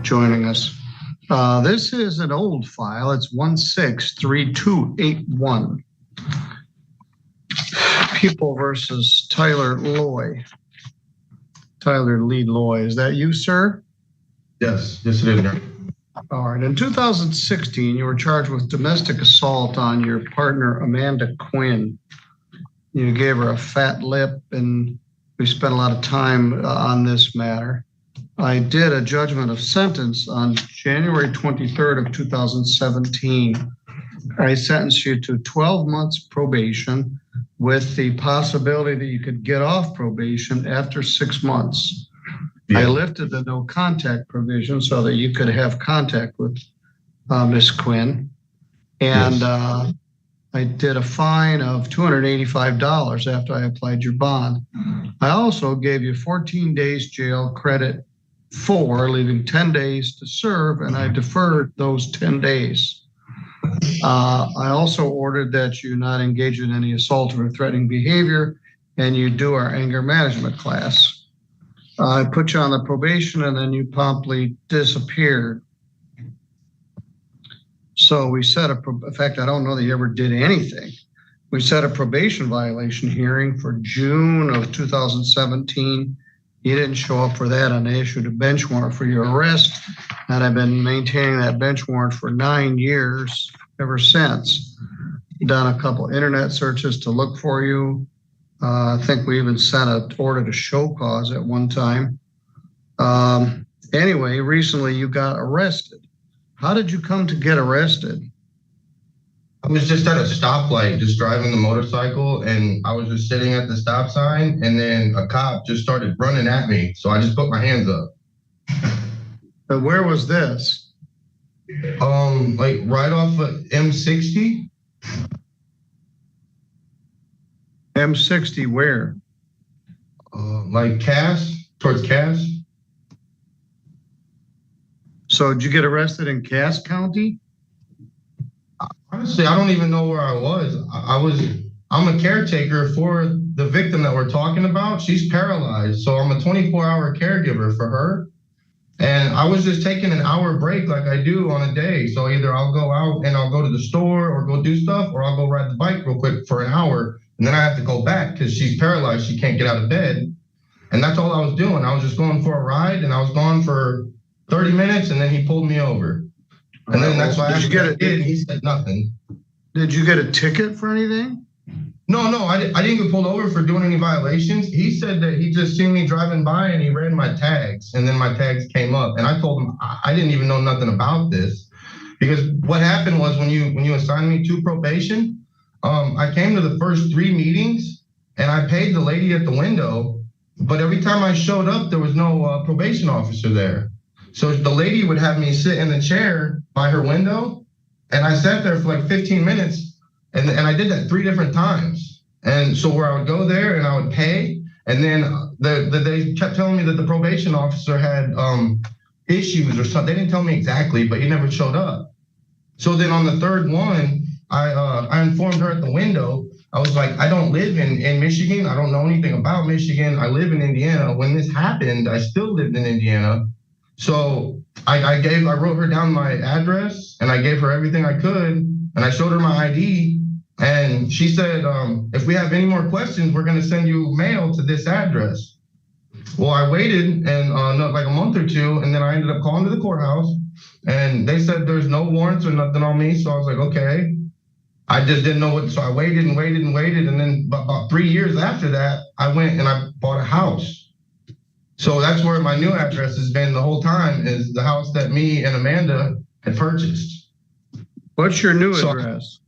joining us. This is an old file. It's 163281. People versus Tyler Loy. Tyler Lee Loy. Is that you, sir? Yes, it is. All right. In 2016, you were charged with domestic assault on your partner, Amanda Quinn. You gave her a fat lip, and we spent a lot of time on this matter. I did a judgment of sentence on January 23rd of 2017. I sentenced you to 12 months probation with the possibility that you could get off probation after 6 months. Yeah. I lifted the no contact provision so that you could have contact with Ms. Quinn. And yes. I did a fine of $285 after I applied your bond. I also gave you 14 days jail credit for leaving 10 days to serve, and I deferred those 10 days. I also ordered that you not engage in any assault or threatening behavior, and you do our anger management class. I put you on the probation, and then you promptly disappeared. So we set in fact, I don't know that you ever did anything. We set a probation violation hearing for June of 2017. You didn't show up for that, and they issued a bench warrant for your arrest. And I've been maintaining that bench warrant for 9 years ever since. Done a couple internet searches to look for you. I think we even sent an order to show cause at one time. Anyway, recently you got arrested. How did you come to get arrested? I was just at a stoplight, just driving the motorcycle, and I was just sitting at the stop sign, and then a cop just started running at me. So I just put my hands up. But where was this? Like right off of M60. M60 where? Like Cass, towards Cass. So did you get arrested in Cass County? Honestly, I don't even know where I was. I'm a caretaker for the victim that we're talking about. She's paralyzed, so I'm a 24-hour caregiver for her. And I was just taking an hour break like I do on a day. So either I'll go out and I'll go to the store or go do stuff, or I'll go ride the bike real quick for an hour. And then I have to go back because she's paralyzed. She can't get out of bed. And that's all I was doing. I was just going for a ride, and I was gone for 30 minutes, and then he pulled me over. And then that's why I did. He said nothing. Did you get a ticket for anything? No, I didn't get pulled over for doing any violations. He said that he just seen me driving by and he ran my tags, and then my tags came up. And I told him I didn't even know nothing about this, because what happened was when you assigned me to probation, I came to the first 3 meetings and I paid the lady at the window, but every time I showed up, there was no probation officer there. So the lady would have me sit in the chair by her window, and I sat there for like 15 minutes, and I did that 3 different times. And so where I would go there and I would pay, and then they kept telling me that the probation officer had issues or something. They didn't tell me exactly, but he never showed up. So then on the 3rd one, I informed her at the window. I was like, I don't live in Michigan. I don't know anything about Michigan. I live in Indiana. When this happened, I still lived in Indiana. So I wrote her down my address, and I gave her everything I could, and I showed her my ID, and she said, if we have any more questions, we're going to send you mail to this address. Well, I waited and like a month or 2, and then I ended up calling to the courthouse, and they said there's no warrants or nothing on me. So I was like, okay. I just didn't know what, so I waited and waited and waited, and then about 3 years after that, I went and I bought a house. So that's where my new address has been the whole time, is the house that me and Amanda had purchased. What's your new address?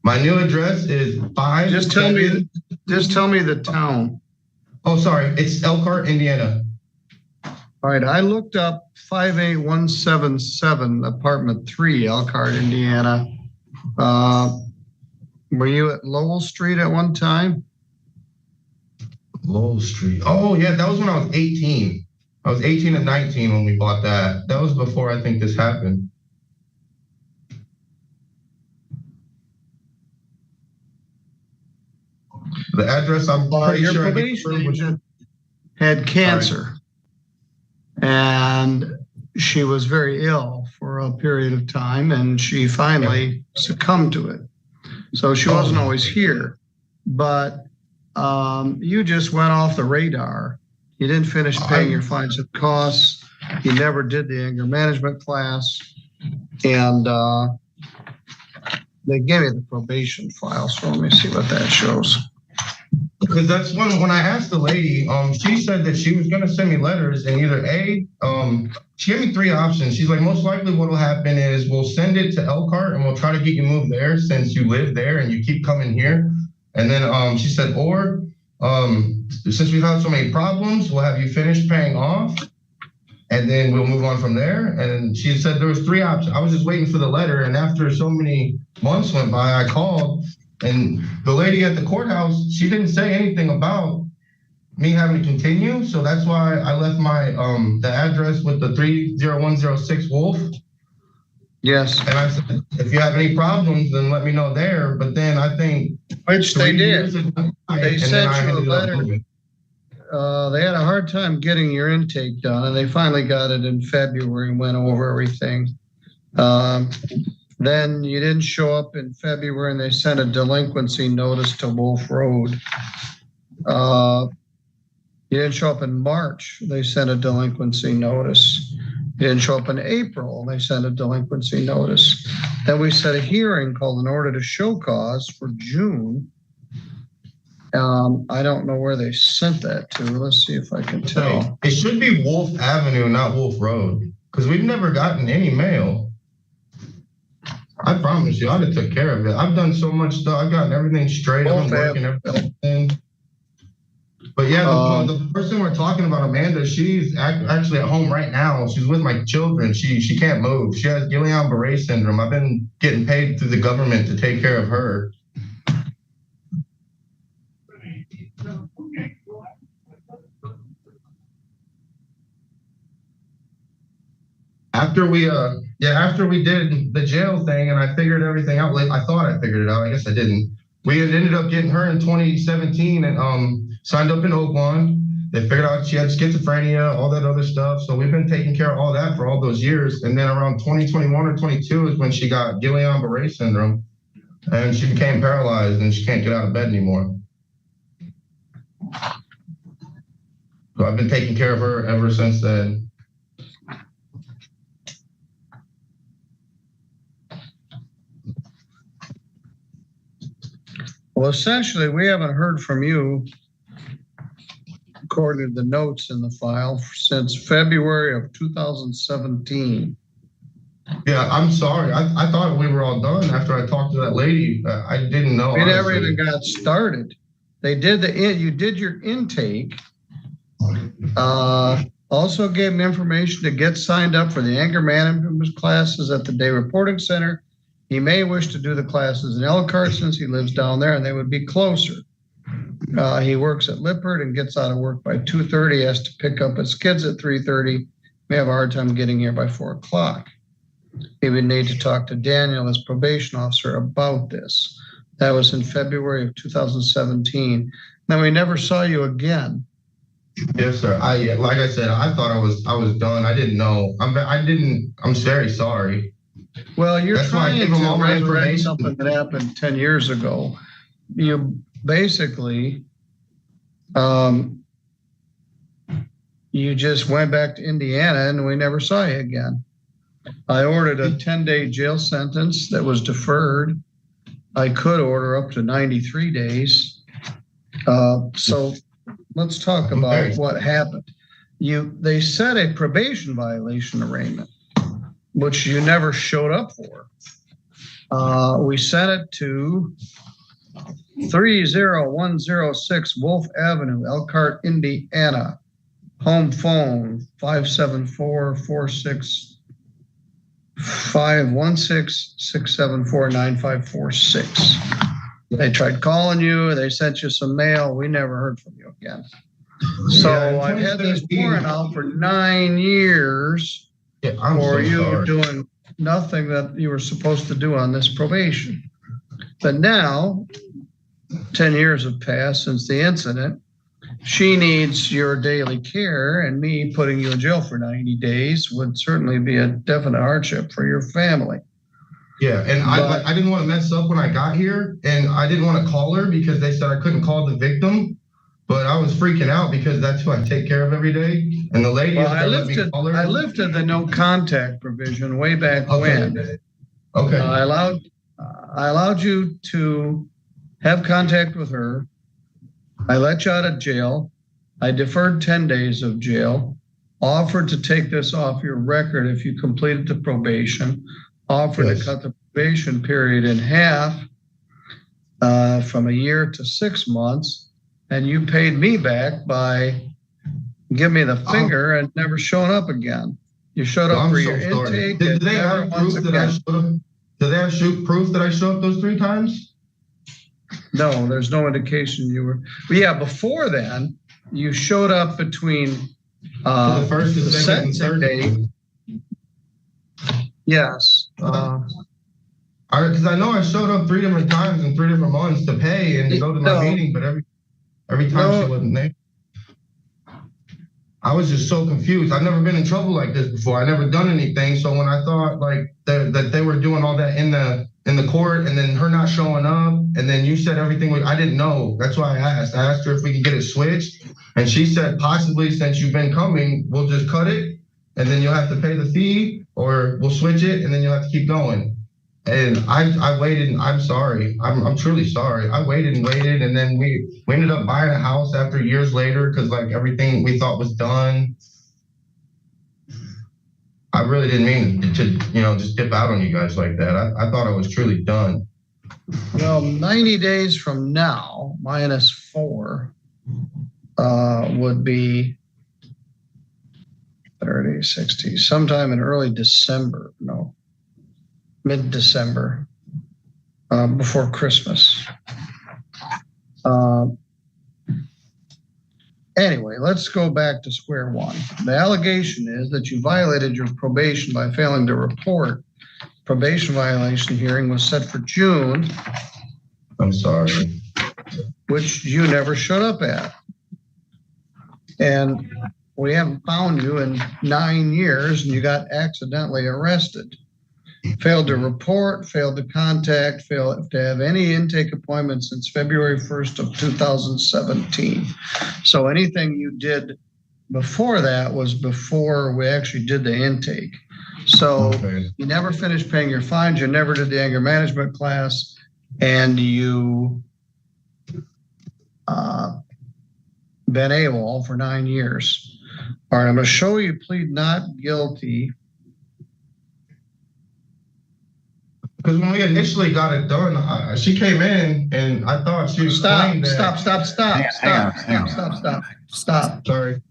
My new address is 5. Just tell me the town. Oh, sorry. It's Elkhart, Indiana. All right. I looked up 58177 apartment 3, Elkhart, Indiana. Were you at Lowell Street at one time? Lowell Street. Oh, yeah, that was when I was 18. I was 18 and 19 when we bought that. That was before I think this happened. The address I'm pretty your sure probation agent had cancer. And she was very ill for a period of time and she finally succumbed to it. So she wasn't always here, but you just went off the radar. You didn't finish paying your fines and costs. You never did the anger management class. And they gave me the probation file. So let me see what that shows. Because that's when I asked the lady, she said that she was going to send me letters and either she gave me 3 options. She's like, most likely what will happen is we'll send it to Elkhart and we'll try to get you moved there since you live there and you keep coming here. And then she said, or since we've had so many problems, we'll have you finish paying off and then we'll move on from there. And she said there was 3 options. I was just waiting for the letter. And after so many months went by, I called and the lady at the courthouse, she didn't say anything about me having to continue. So that's why I left my the address with the 30106 Wolf. Yes. And I said, if you have any problems, then let me know there. But then I think which they did. They sent you a letter. They had a hard time getting your intake done, and they finally got it in February and went over everything. Then you didn't show up in February, and they sent a delinquency notice to Wolf Road. You didn't show up in March. They sent a delinquency notice. You didn't show up in April. They sent a delinquency notice. Then we set a hearing called an order to show cause for June. I don't know where they sent that to. Let's see if I can tell. It should be Wolf Avenue, not Wolf Road, because we've never gotten any mail. I promise you, I'd have took care of it. I've done so much stuff. I've gotten everything straight. I've been working everything. But yeah, the person we're talking about, Amanda, she's actually at home right now. She's with my children. She can't move. She has Guillain-Barré syndrome. I've been getting paid through the government to take care of her. After we did the jail thing and I figured everything out, I thought I figured it out. I guess I didn't. We had ended up getting her in 2017 and signed up in Oakland. They figured out she had schizophrenia, all that other stuff. So we've been taking care of all that for all those years. And then around 2021 or 22 is when she got Guillain-Barré syndrome and she became paralyzed and she can't get out of bed anymore. So I've been taking care of her ever since then. Well, essentially, we haven't heard from you, according to the notes in the file, since February of 2017. Yeah, I'm sorry. I thought we were all done after I talked to that lady. I didn't know. We never even got started. They did you did your intake. Also gave him information to get signed up for the anger management classes at the Day Reporting Center. He may wish to do the classes in Elkhart since he lives down there and they would be closer. He works at Lippert and gets out of work by 2:30, has to pick up his kids at 3:30. May have a hard time getting here by 4 o'clock. He would need to talk to Daniel, his probation officer, about this. That was in February of 2017. Then we never saw you again. Yes, sir. Like I said, I thought I was done. I didn't know. I'm very sorry. Well, you're trying to resurrect something that happened 10 years ago. You basically, you just went back to Indiana and we never saw you again. I ordered a 10-day jail sentence that was deferred. I could order up to 93 days. So let's talk about what happened. They set a probation violation arraignment, which you never showed up for. We sent it to 30106 Wolf Avenue, Elkhart, Indiana. Home phone 574-465-16674-9546. They tried calling you. They sent you some mail. We never heard from you again. So I've had this warrant out for 9 years. Yeah, I'm for so you sorry. doing nothing that you were supposed to do on this probation. But now, 10 years have passed since the incident, she needs your daily care, and me putting you in jail for 90 days would certainly be a definite hardship for your family. Yeah, and I didn't want to mess up when I got here, and I didn't want to call her because they said I couldn't call the victim, but I was freaking out because that's who I take care of every day. And the lady, I lifted the no contact provision way back when. Okay. I allowed you to have contact with her. I let you out of jail. I deferred 10 days of jail, offered to take this off your record if you completed the probation, offered to cut the probation period in half from a year to 6 months, and you paid me back by giving me the finger and never showing up again. You showed up for your intake. Did they have proof that I showed up? Did they have proof that I showed up those 3 times? No, there's no indication you were. But yeah, before then, you showed up between the first and second and third day. Yes. Because I know I showed up 3 different times in 3 different months to pay and to go to my meeting, but every time she wasn't there. I was just so confused. I've never been in trouble like this before. I never done anything. So when I thought like that they were doing all that in the court, and then her not showing up, and then you said everything, I didn't know. That's why I asked. I asked her if we could get it switched, and she said possibly since you've been coming, we'll just cut it, and then you'll have to pay the fee, or we'll switch it, and then you'll have to keep going. And I waited, and I'm sorry. I'm truly sorry. I waited and waited, and then we ended up buying a house after years later because like everything we thought was done. I really didn't mean to just dip out on you guys like that. I thought I was truly done. Well, 90 days from now, minus 4, would be 30, 60, sometime in early December. No. Mid-December, before Christmas. Anyway, let's go back to square one. The allegation is that you violated your probation by failing to report. Probation violation hearing was set for June. I'm sorry. Which you never showed up at. And we haven't found you in 9 years, and you got accidentally arrested. Failed to report, failed to contact, failed to have any intake appointments since February 1st of 2017. So anything you did before that was before we actually did the intake. So you never finished paying your fines, you never did the anger management class, and you been AWOL for 9 years. All right, I'm going to show you plead not guilty. Because when we initially got it done, she came in and I thought she was Stop. Sorry.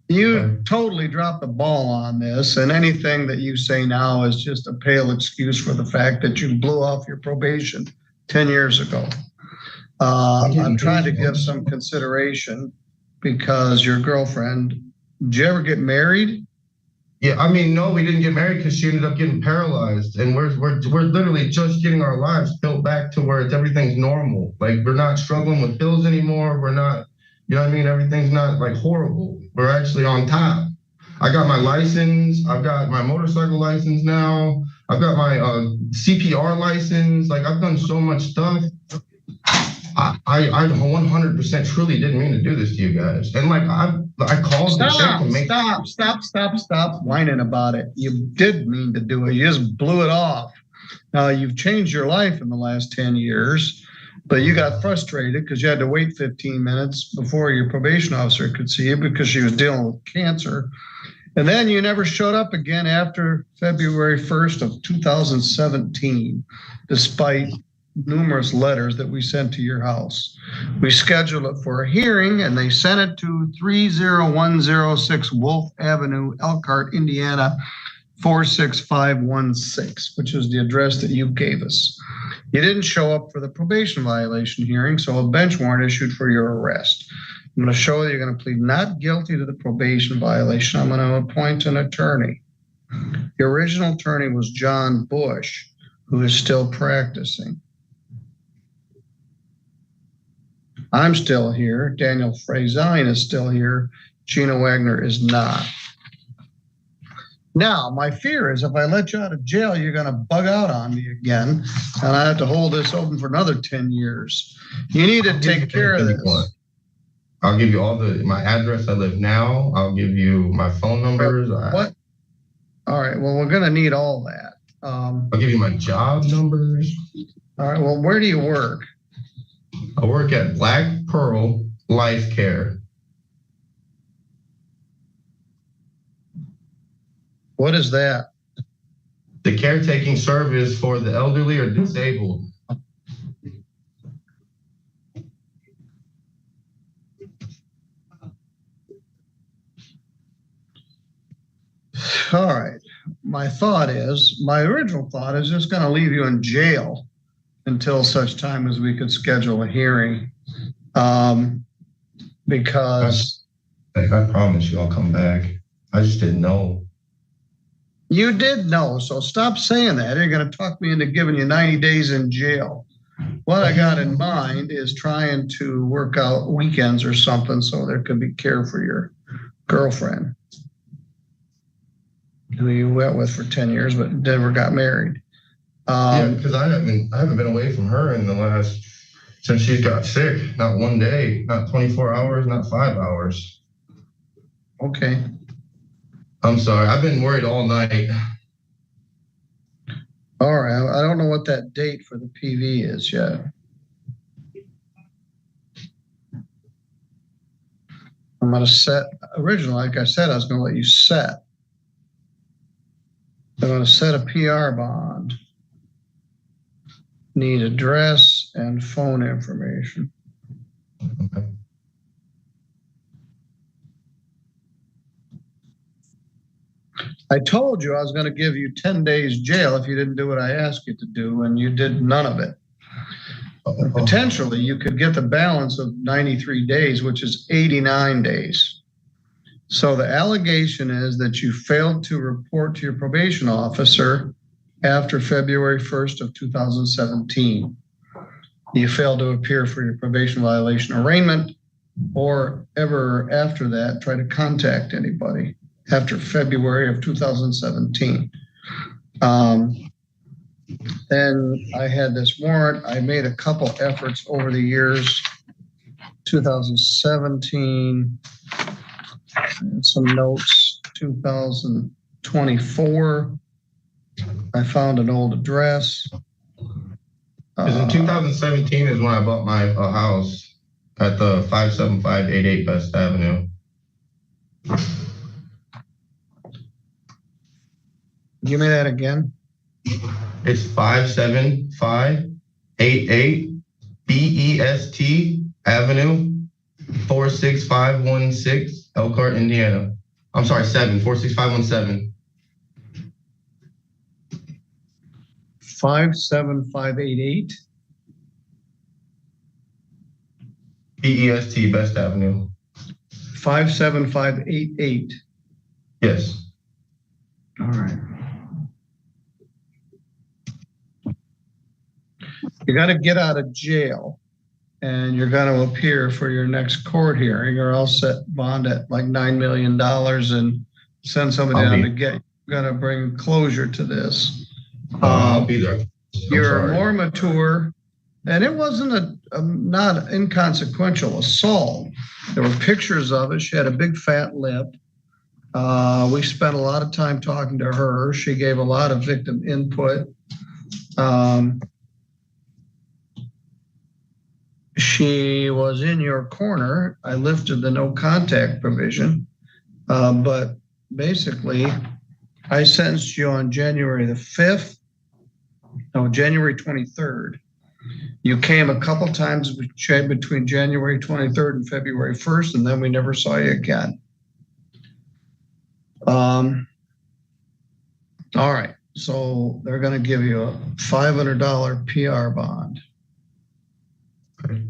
You totally dropped the ball on this, and anything that you say now is just a pale excuse for the fact that you blew off your probation 10 years ago. I'm trying to give some consideration because your girlfriend, did you ever get married? Yeah, I mean, no, we didn't get married because she ended up getting paralyzed, and we're literally just getting our lives built back to where everything's normal. Like we're not struggling with bills anymore. We're not, you know what I mean? Everything's not like horrible. We're actually on top. I got my license. I've got my motorcycle license now. I've got my CPR license. Like I've done so much stuff. I 100% truly didn't mean to do this to you guys. And like I called Stop whining about it. You did mean to do it. You just blew it off. Now you've changed your life in the last 10 years, but you got frustrated because you had to wait 15 minutes before your probation officer could see you because she was dealing with cancer. And then you never showed up again after February 1st of 2017, despite numerous letters that we sent to your house. We scheduled it for a hearing, and they sent it to 30106 Wolf Avenue, Elkhart, Indiana, 46516, which is the address that you gave us. You didn't show up for the probation violation hearing, so a bench warrant issued for your arrest. I'm going to show that you're going to plead not guilty to the probation violation. I'm going to appoint an attorney. The original attorney was John Bush, who is still practicing. I'm still here. Daniel Frazine is still here. Gina Wagner is not. Now, my fear is if I let you out of jail, you're going to bug out on me again, and I have to hold this open for another 10 years. You need to take care of this. I'll give you all my address I live now. I'll give you my phone numbers. What? All right, well, we're going to need all that. I'll give you my job numbers. All right, well, where do you work? I work at Black Pearl Life Care. What is that? The caretaking service for the elderly or disabled. All right. My original thought is just going to leave you in jail until such time as we could schedule a hearing. Because I promise you I'll come back. I just didn't know. You did know, so stop saying that. You're going to talk me into giving you 90 days in jail. What I got in mind is trying to work out weekends or something so there could be care for your girlfriend, who you went with for 10 years but never got married. Yeah, because I haven't been away from her since she got sick. Not one day, not 24 hours, not 5 hours. Okay. I'm sorry. I've been worried all night. All right. I don't know what that date for the PV is yet. I'm going to set, originally, like I said, I was going to let you set. I'm going to set a PR bond. Need address and phone information. Okay. I told you I was going to give you 10 days jail if you didn't do what I asked you to do, and you did none of it. Potentially, you could get the balance of 93 days, which is 89 days. So the allegation is that you failed to report to your probation officer after February 1st of 2017. You failed to appear for your probation violation arraignment, or ever after that try to contact anybody after February of 2017. Then I had this warrant. I made a couple efforts over the years, 2017, and some notes, 2024. I found an old address. Because in 2017 is when I bought my house at the 57588 Best Avenue. Give me that again. It's 57588 BEST Avenue, 46516, Elkhart, Indiana. I'm sorry, 46517. 57588. BEST Best Avenue. 57588. Yes. All right. You got to get out of jail, and you're going to appear for your next court hearing, or I'll set bond at like $9 million and send somebody down to get. You're going to bring closure to this. I'll be there. You're more mature, and it wasn't a not inconsequential assault. There were pictures of it. She had a big fat lip. We spent a lot of time talking to her. She gave a lot of victim input. She was in your corner. I lifted the no contact provision, but basically I sentenced you on January 23rd. You came a couple times between January 23rd and February 1st, and then we never saw you again. All right, so they're going to give you a $500 PR bond.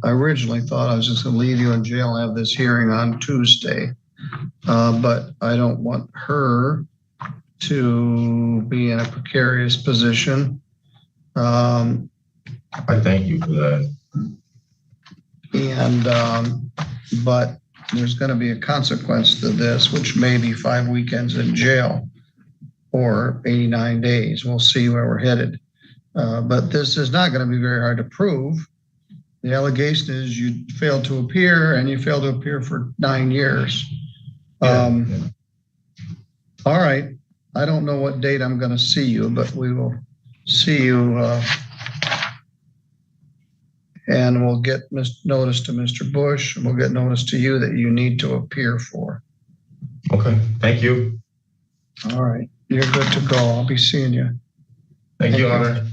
I originally thought I was just going to leave you in jail and have this hearing on Tuesday, but I don't want her to be in a precarious position. I thank you for that. And, but there's going to be a consequence to this, which may be 5 weekends in jail or 89 days. We'll see where we're headed. But this is not going to be very hard to prove. The allegation is you failed to appear, and you failed to appear for 9 years. All right. I don't know what date I'm going to see you, but we will see you, and we'll get notice to Mr. Bush, and we'll get notice to you that you need to appear for. Okay, thank you. All right. You're good to go. I'll be seeing you. Thank you, Honor.